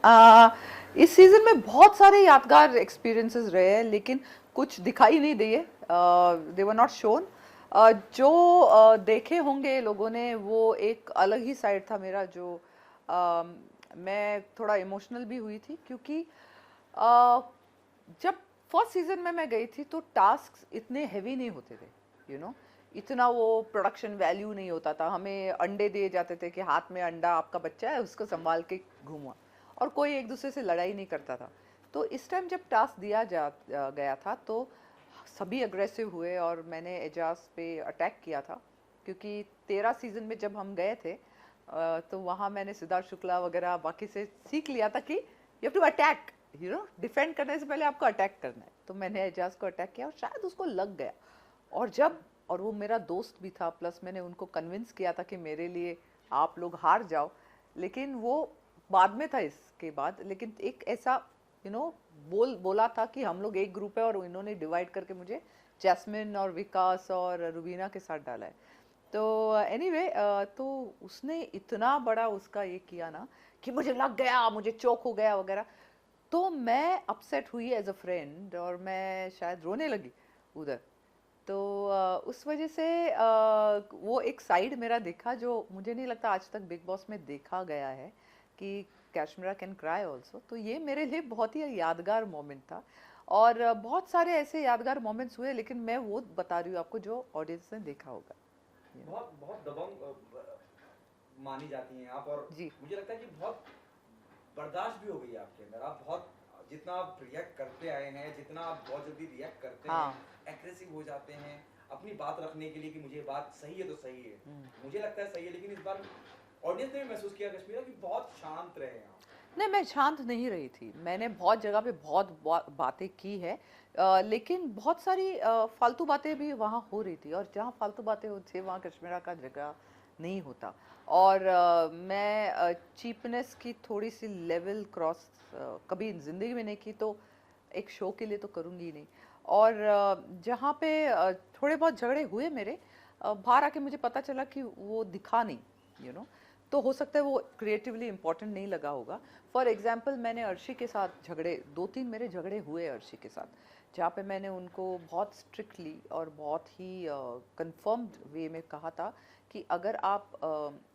आ, इस सीजन में बहुत सारे यादगार एक्सपीरियंसेस रहे हैं, लेकिन कुछ दिखाई नहीं दिए, दे वर नॉट शोन। जो देखे होंगे लोगों ने, वो एक अलग ही साइड था मेरा, जो मैं थोड़ा इमोशनल भी हुई थी, क्योंकि आ, जब फर्स्ट सीजन में मैं गई थी तो टास्क इतने हैवी नहीं होते थे, यू नो, इतना वो प्रोडक्शन वैल्यू नहीं होता था। हमें अंडे दिए जाते थे कि हाथ में अंडा, आपका बच्चा है, उसको संभाल के घूमो, और कोई एक दूसरे से लड़ाई नहीं करता था। तो इस टाइम जब टास्क दिया गया था, तो सभी अग्रेसिव हुए और मैंने एजाज पे अटैक किया था, क्योंकि 13 सीजन में जब हम गए थे, तो वहाँ मैंने सिद्धार्थ शुक्ला वगैरह बाकी से सीख लिया था कि you have to attack, you know, defend करने से पहले आपको अटैक करना है। तो मैंने एजाज को अटैक किया और शायद उसको लग गया। और जब, और वो मेरा दोस्त भी था, प्लस मैंने उनको कन्विंस किया था कि मेरे लिए आप लोग हार जाओ, लेकिन वो बाद में था इसके बाद, लेकिन एक ऐसा, यू नो, बोला था कि हम लोग एक ग्रुप है, और इन्होंने डिवाइड करके मुझे जैस्मिन और विकास और रुबीना के साथ डाला है। तो एनीवे तो उसने इतना बड़ा उसका ये किया ना कि मुझे लग गया, मुझे चोक हो गया वगैरह। तो मैं अपसेट हुई एज अ फ्रेंड, और मैं शायद रोने लगी उधर। तो उस वजह से वो एक साइड मेरा देखा, जो मुझे नहीं लगता आज तक बिग बॉस में देखा गया है, कि कैशमीरा कैन क्राई ऑल्सो। तो ये मेरे लिए बहुत ही यादगार मोमेंट था। और बहुत सारे ऐसे यादगार मोमेंट्स हुए, लेकिन मैं वो बता रही हूँ आपको जो ऑडियंस ने देखा होगा, you know? बहुत बहुत दबंग मानी जाती हैं आप, और जी। मुझे लगता है कि बहुत बर्दाश्त भी हो गई है आपके अंदर। आप बहुत, जितना आप रिएक्ट करते आए हैं, जितना आप बहुत जल्दी रिएक्ट करते हैं, हाँ। एग्रेसिव हो जाते हैं अपनी बात रखने के लिए कि मुझे बात सही है तो सही है, हम्म। मुझे लगता है सही है, लेकिन इस बार ऑडियंस ने भी महसूस किया कश्मीरा कि बहुत शांत रहे हैं आप। नहीं, मैं शांत नहीं रही थी, मैंने बहुत जगह पे बहुत बातें की है, लेकिन बहुत सारी फालतू बातें भी वहाँ हो रही थी, और जहाँ फालतू बातें होती थी वहाँ कश्मीरा का जगह नहीं होता। और मैं चीपनेस की थोड़ी सी लेवल क्रॉस कभी ज़िंदगी में नहीं की, तो एक शो के लिए तो करूँगी ही नहीं। और जहाँ पे थोड़े बहुत झगड़े हुए मेरे, बाहर आके मुझे पता चला कि वो दिखा नहीं, यू नो, तो हो सकता है वो क्रिएटिवली इंपॉर्टेंट नहीं लगा होगा। फॉर एग्जाम्पल, मैंने अर्शी के साथ झगड़े, 2-3 मेरे झगड़े हुए अर्शी के साथ, जहाँ पे मैंने उनको बहुत स्ट्रिक्टली और बहुत ही कंफर्म्ड वे में कहा था कि अगर आप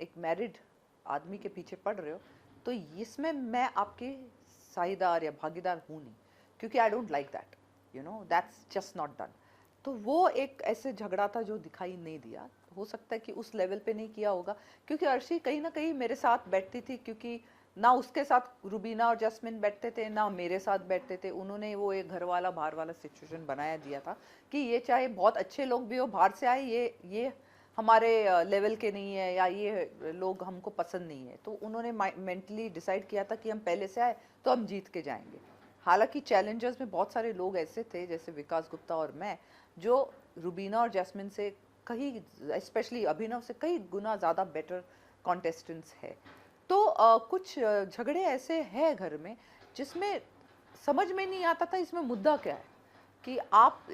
एक मैरिड आदमी के पीछे पड़ रहे हो, तो इसमें मैं आपके साझेदार या भागीदार हूँ नहीं, क्योंकि I don't like that, you know, that's just not done. तो वो एक ऐसे झगड़ा था जो दिखाई नहीं दिया। हो सकता है कि उस लेवल पे नहीं किया होगा, क्योंकि अर्शी कहीं ना कहीं मेरे साथ बैठती थी, क्योंकि ना उसके साथ रुबीना और जस्मिन बैठते थे, ना मेरे साथ बैठते थे। उन्होंने वो एक घर वाला बाहर वाला सिचुएशन बनाया दिया था कि ये चाहे बहुत अच्छे लोग भी हो, बाहर से आए, ये हमारे लेवल के नहीं है, या ये लोग हमको पसंद नहीं है। तो उन्होंने मेंटली डिसाइड किया था कि हम पहले से आए तो हम जीत के जाएंगे। हालांकि चैलेंजर्स में बहुत सारे लोग ऐसे थे, जैसे विकास गुप्ता और मैं, जो रुबीना और जैस्मिन से कहीं, स्पेशली अभिनव से कई गुना ज़्यादा बेटर कॉन्टेस्टेंट्स है। तो कुछ झगड़े ऐसे हैं घर में, जिसमें समझ में नहीं आता था इसमें मुद्दा क्या है। कि आप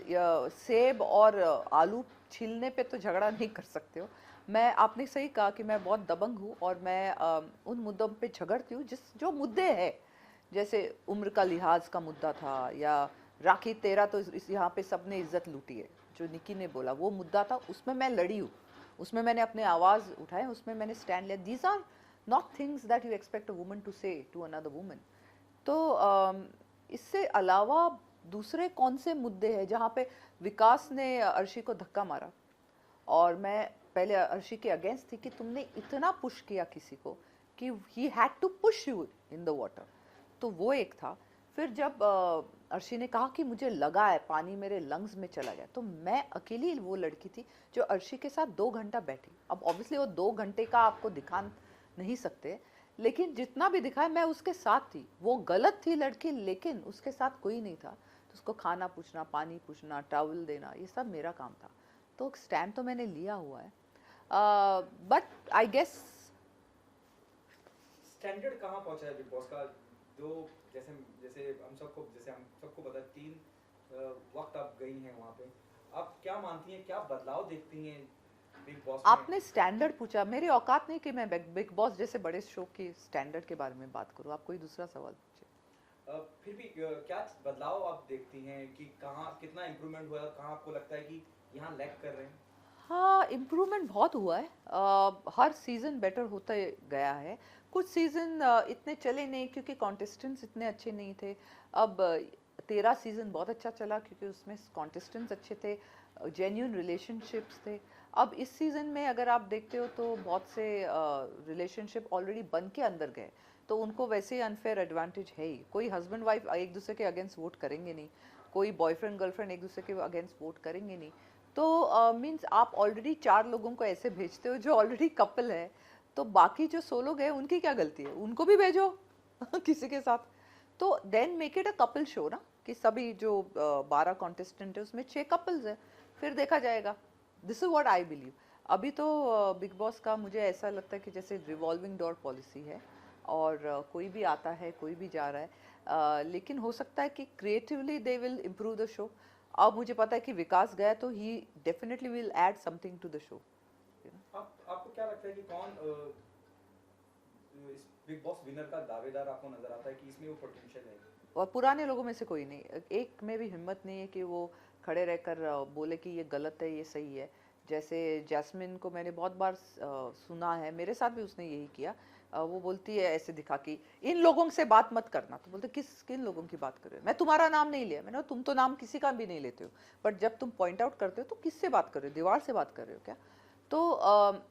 सेब और आलू छीलने पे तो झगड़ा नहीं कर सकते हो। मैं, आपने सही कहा कि मैं बहुत दबंग हूँ, और मैं उन मुद्दों पे झगड़ती हूँ जिस जो मुद्दे हैं। जैसे उम्र का लिहाज का मुद्दा था, या राखी तेरा तो इस यहाँ पे सबने इज्जत लूटी है, जो निकी ने बोला वो मुद्दा था, उसमें मैं लड़ी हूँ, उसमें मैंने अपने आवाज़ उठाए, उसमें मैंने स्टैंड लिया। These are not things that you expect a woman to say to another woman. तो इससे अलावा दूसरे कौन से मुद्दे हैं जहाँ पे विकास ने अर्शी को धक्का मारा, और मैं पहले अर्शी के अगेंस्ट थी कि तुमने इतना पुश किया किसी को कि he had to push you in the water. तो वो एक था। फिर जब अर्शी ने कहा कि मुझे लगा है पानी मेरे लंग्स में चला गया, तो मैं अकेली वो लड़की थी जो अर्शी के साथ 2 घंटा बैठी। अब ऑब्वियसली वो 2 घंटे का आपको दिखा नहीं सकते, लेकिन जितना भी दिखाया मैं उसके साथ थी। वो गलत थी लड़की, लेकिन उसके साथ कोई नहीं था, तो उसको खाना पूछना, पानी पूछना, टॉवल देना, ये सब मेरा काम था। तो स्टैंड तो मैंने लिया हुआ है, बट आई गेस। स्टैंडर्ड कहाँ पहुंचा है बिग बॉस का? जो जैसे जैसे हम सबको पता है, 3 वक्त आप गई हैं वहाँ पे, आप क्या मानती हैं, क्या बदलाव देखती हैं बिग बॉस में? आपने स्टैंडर्ड पूछा, मेरी औकात नहीं कि मैं बिग बॉस जैसे बड़े शो के स्टैंडर्ड के बारे में बात करूं। आप कोई दूसरा सवाल पूछिए। फिर भी क्या बदलाव आप देखती हैं कि कहाँ कितना इम्प्रूवमेंट हुआ है और कहाँ आपको लगता है कि यहाँ लैग कर रहे हैं? हाँ, इम्प्रूवमेंट बहुत हुआ है। हर सीज़न बेटर होता गया है। कुछ सीज़न इतने चले नहीं क्योंकि कॉन्टेस्टेंट्स इतने अच्छे नहीं थे। अब 13 सीज़न बहुत अच्छा चला क्योंकि उसमें कॉन्टेस्टेंट्स अच्छे थे, जेन्यून रिलेशनशिप्स थे। अब इस सीज़न में अगर आप देखते हो तो बहुत से रिलेशनशिप ऑलरेडी बन के अंदर गए, तो उनको वैसे ही अनफेयर एडवांटेज है ही। कोई हस्बैंड वाइफ एक दूसरे के अगेंस्ट वोट करेंगे नहीं, कोई बॉयफ्रेंड गर्लफ्रेंड एक दूसरे के अगेंस्ट वोट करेंगे नहीं। तो मीन्स आप ऑलरेडी 4 लोगों को ऐसे भेजते हो जो ऑलरेडी कपल है, तो बाकी जो 100 लोग हैं उनकी क्या गलती है, उनको भी भेजो किसी के साथ। तो then make it a couple show ना, कि सभी जो 12 कॉन्टेस्टेंट है उसमें 6 कपल्स है, फिर देखा जाएगा। This is what I believe. अभी तो बिग बॉस का मुझे ऐसा लगता है कि जैसे रिवॉल्विंग डोर पॉलिसी है, और कोई भी आता है कोई भी जा रहा है, लेकिन हो सकता है कि creatively they will improve the show. अब मुझे पता है कि विकास गया तो ही definitely will add something to the show. आपको क्या लगता है कि कौन इस बिग बॉस विनर का दावेदार आपको नजर आता है कि इसमें वो पोटेंशियल है? और पुराने लोगों में से कोई नहीं, एक में भी हिम्मत नहीं है कि वो खड़े रहकर बोले कि ये गलत है ये सही है। जैसे जैस्मिन को मैंने बहुत बार सुना है, मेरे साथ भी उसने यही किया। वो बोलती है ऐसे दिखा कि इन लोगों से बात मत करना, तो बोलते किन लोगों की बात कर रहे हो, मैं तुम्हारा नाम नहीं लिया। मैंने कहा, तुम तो नाम किसी का भी नहीं लेते हो, बट जब तुम पॉइंट आउट करते हो तो किससे बात कर रहे हो, दीवार से बात कर रहे हो क्या? तो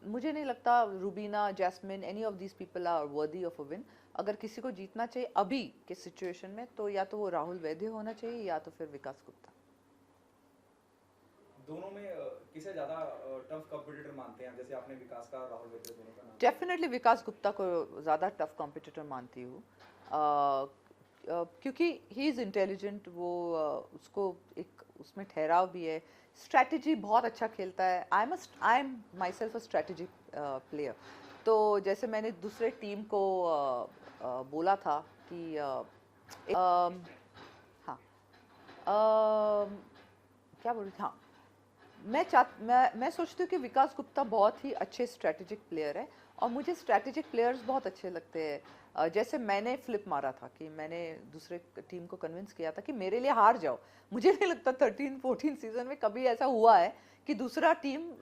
मुझे नहीं लगता Rubina, Jasmin, any of these people are worthy of a win. अगर किसी को जीतना चाहिए अभी के सिचुएशन में, तो या तो वो राहुल वैद्य होना चाहिए या तो फिर विकास गुप्ता। दोनों में किसे ज्यादा टफ कंपटीटर मानते हैं? जैसे आपने विकास का, राहुल वैद्य दोनों का नाम लिया। डेफिनेटली विकास गुप्ता को ज़्यादा टफ कॉम्पिटिटर मानती हूँ, क्योंकि ही इज़ इंटेलिजेंट। वो उसको एक उसमें ठहराव भी है, स्ट्रैटेजी बहुत अच्छा खेलता है। I am my self a strategy player. तो जैसे मैंने दूसरे टीम को बोला था कि हाँ, क्या बोल रही थी? हाँ, मैं सोचती हूँ कि विकास गुप्ता बहुत ही अच्छे स्ट्रैटेजिक प्लेयर है, और मुझे स्ट्रैटेजिक प्लेयर्स बहुत अच्छे लगते हैं। जैसे मैंने फ्लिप मारा था कि मैंने दूसरे टीम को कन्विंस किया था कि मेरे लिए हार जाओ। मुझे नहीं लगता 13-14 सीजन में कभी ऐसा हुआ है कि दूसरा टीम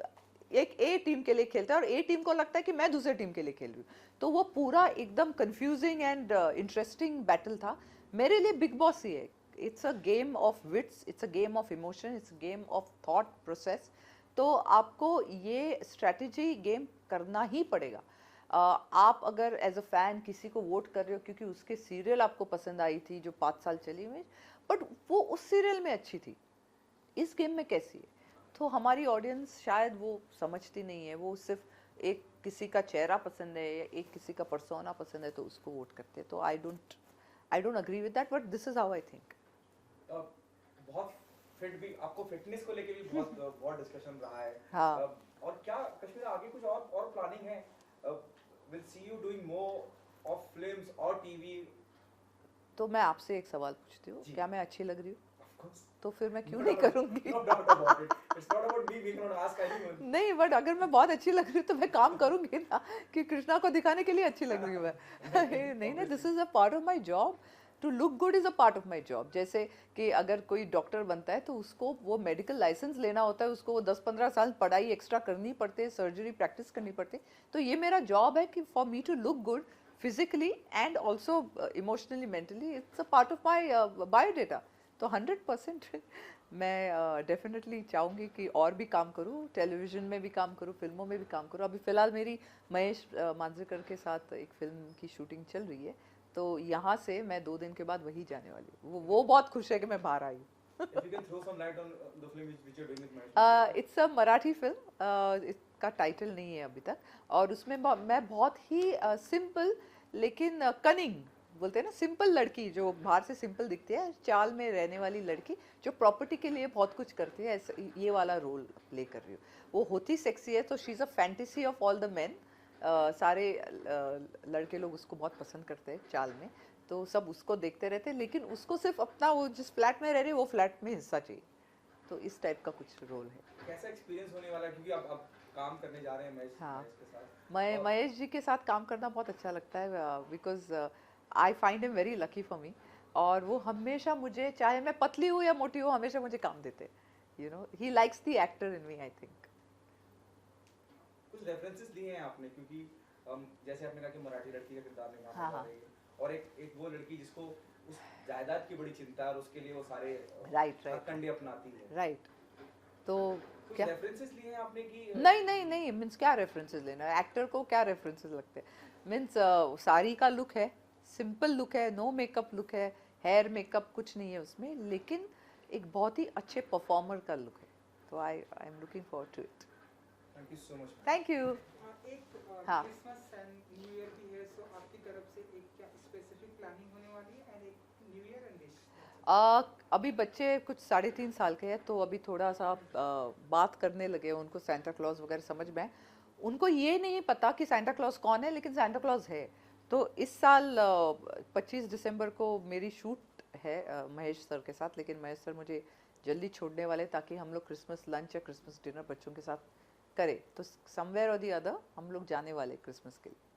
एक ए टीम के लिए खेलता है और ए टीम को लगता है कि मैं दूसरे टीम के लिए खेल रही हूँ। तो वो पूरा एकदम कंफ्यूजिंग एंड इंटरेस्टिंग बैटल था। मेरे लिए बिग बॉस ही है। It's a game of wits, it's a game of emotion, it's a game of thought process. तो आपको ये स्ट्रैटेजी गेम करना ही पड़ेगा। आप अगर एज अ फैन किसी को वोट कर रहे हो क्योंकि उसके सीरियल आपको पसंद आई थी जो 5 साल चली हुई, बट वो उस सीरियल में अच्छी थी, इस गेम में कैसी है? तो हमारी ऑडियंस शायद वो समझती नहीं है, वो सिर्फ एक किसी का चेहरा पसंद है या एक किसी का पर्सोना पसंद है तो उसको वोट करते हैं। तो I don't agree with that, but this is how I think. बहुत फिट भी, आपको फिटनेस को लेके भी बहुत बहुत डिस्कशन रहा है। हाँ, और क्या कश्मीर आगे कुछ और प्लानिंग है? Will see you doing more of films और टीवी? तो मैं आपसे एक सवाल पूछती हूँ, जी। क्या मैं अच्छी लग रही हूँ? Of course. तो फिर मैं क्यों नो नहीं डाउट, करूँगी? No doubt about it. It's not about me, we can not ask anyone. नहीं, बट अगर मैं बहुत अच्छी लग रही हूँ तो मैं काम करूँगी ना, कि कृष्णा को दिखाने के लिए अच्छी लग रही हूँ मैं। नहीं नहीं, this is a part of my job. To look good is a part of my job. जैसे कि अगर कोई डॉक्टर बनता है तो उसको वो मेडिकल लाइसेंस लेना होता है, उसको वो 10-15 साल पढ़ाई एक्स्ट्रा करनी पड़ती है, सर्जरी प्रैक्टिस करनी पड़ती है। तो ये मेरा जॉब है कि for me to look good physically and also emotionally, mentally, it's a part of my biodata. तो 100% मैं डेफिनेटली चाहूँगी कि और भी काम करूँ, टेलीविज़न में भी काम करूँ, फिल्मों में भी काम करूँ। अभी फ़िलहाल मेरी महेश मांजरेकर के साथ एक फ़िल्म की शूटिंग चल रही है, तो यहाँ से मैं 2 दिन के बाद वहीं जाने वाली हूँ। वो बहुत खुश है कि मैं बाहर आई हूँ। If you can throw some light on the film which you're doing with Mahesh Babu. It's a Marathi film, इसका टाइटल नहीं है अभी तक, और उसमें मैं बहुत ही सिंपल लेकिन कनिंग, बोलते हैं ना, सिंपल लड़की जो बाहर से सिंपल दिखती है, चाल में रहने वाली लड़की जो प्रॉपर्टी के लिए बहुत कुछ करती है, ऐसा ये वाला रोल प्ले कर रही हूँ। वो होती सेक्सी है, तो she is a fantasy of all the main. सारे लड़के लोग उसको बहुत पसंद करते हैं चाल में, तो सब उसको देखते रहते हैं, लेकिन उसको सिर्फ अपना वो जिस फ्लैट में रह रही है वो फ्लैट में हिस्सा चाहिए। तो इस टाइप का कुछ रोल है। कैसा एक्सपीरियंस होने वाला है? क्योंकि अब काम करने जा रहे हैं महेश हाँ महेश के साथ। और महेश जी के साथ काम करना बहुत अच्छा लगता है because I find him very lucky for me. और वो हमेशा मुझे, चाहे मैं पतली हूँ या मोटी हूँ, हमेशा मुझे काम देते। You know he likes the actor in me I think. कुछ रेफरेंसेस लिए हैं आपने, क्योंकि जैसे आपने कहा कि मराठी लड़की का किरदार निभाने हाँ जा हाँ रही है, और एक वो लड़की जिसको उस जायदाद की बड़ी चिंता है और उसके लिए वो सारे राइट राइट हथकंडे अपनाती है। राइट। तो कुछ क्या, रेफरेंसेस लिए हैं आपने कि नहीं नहीं नहीं, मीन्स क्या रेफरेंसेस लेना है, एक्टर को क्या रेफरेंसेस लगते हैं। मीन्स साड़ी का लुक है, सिंपल लुक है, नो मेकअप लुक है, हेयर मेकअप कुछ नहीं है उसमें, लेकिन एक बहुत ही अच्छे परफॉर्मर का लुक है। तो I am looking forward to it. Thank you so much. Thank you. एक हाँ क्रिसमस एंड न्यू ईयर भी है, सो आपकी तरफ से एक क्या स्पेसिफिक प्लानिंग होने वाली है एंड एक न्यू ईयर एंड विश? अभी बच्चे कुछ 3.5 साल के हैं, तो अभी थोड़ा सा बात करने लगे हैं, उनको सांता क्लॉज वगैरह समझ में है। उनको ये नहीं पता कि सांता क्लॉज कौन है, लेकिन सांता क्लॉज है। तो इस साल 25 दिसंबर को मेरी शूट है महेश सर के साथ, लेकिन महेश सर मुझे जल्दी छोड़ने वाले, ताकि हम लोग क्रिसमस लंच या क्रिसमस डिनर बच्चों के साथ करें। तो समवेयर और दी अदर हम लोग जाने वाले क्रिसमस के लिए।